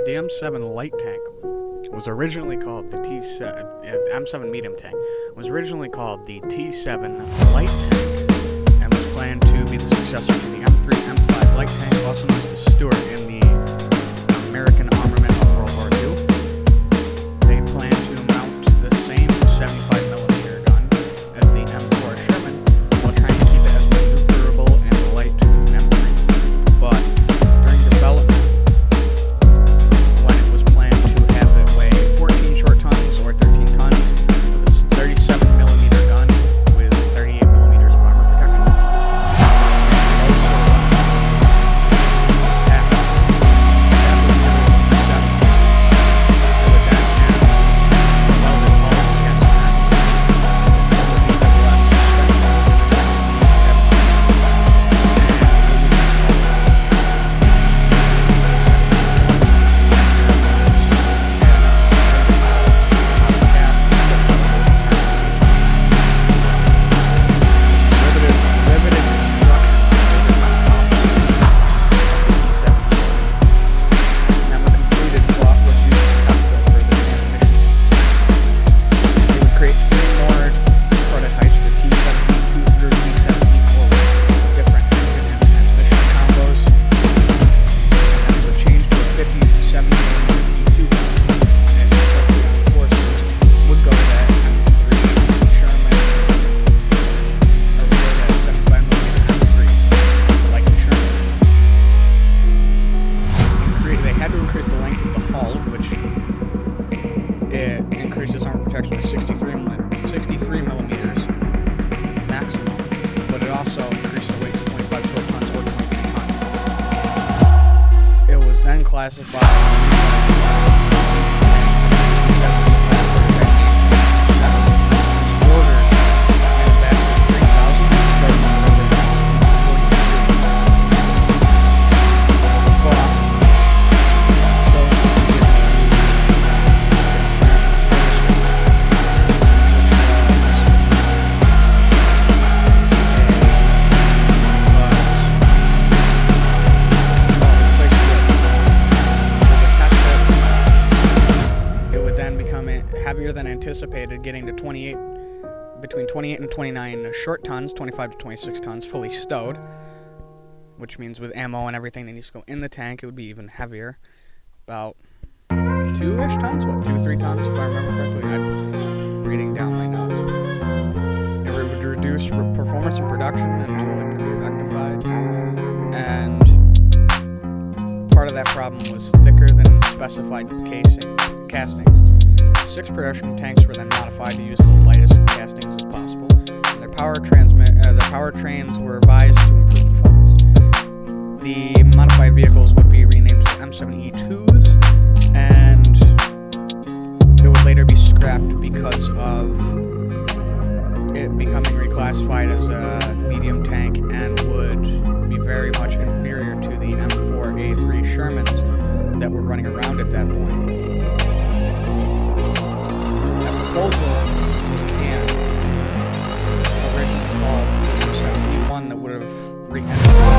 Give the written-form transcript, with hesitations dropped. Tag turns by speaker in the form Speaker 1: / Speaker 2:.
Speaker 1: The M7 light tank was originally called the M7 medium tank was originally called the T7 light tank and was planned to be the successor to the M3 M5 light tank, also known as the Stuart in the American armament of World War II. They plan to mount the same 75mm gun as the M4 Sherman while trying to keep it as maneuverable and light as an M3. But during development, when it was planned to have it weigh 14 short tons or 13 tons with a 37mm gun with 38mm of armor protection. Create three more prototypes, the T7E2 through T7E4, with different engine and transmission combos. And it would change to a 50-70mm T2 gun, and the forces would go to that M3 Sherman, or would go to that 75mm M3, like the Sherman. They had to increase the length of the hull, which it increases armor protection to 63mm maximum, but it also increased the weight to 25 short tons or 23 tons. It was then classified heavier than anticipated, getting to between 28 and 29 short tons, 25 to 26 tons, fully stowed, which means with ammo and everything that needs to go in the tank, it would be even heavier. About 2-ish tons? 2-3 tons, if I remember correctly? I'm reading down my notes. It would reduce performance and production until it could be rectified, and part of that problem was thicker than specified castings. 6 production tanks were then modified to use the lightest castings as possible. And their powertrains were revised to improve performance. The modified vehicles would be renamed to M7E2s, and it would later be scrapped because of it becoming reclassified as a medium tank and would be very much inferior to the M4A3 Shermans that were running around at that point. Proposal was canned, originally called the T7E1, that would have re-entered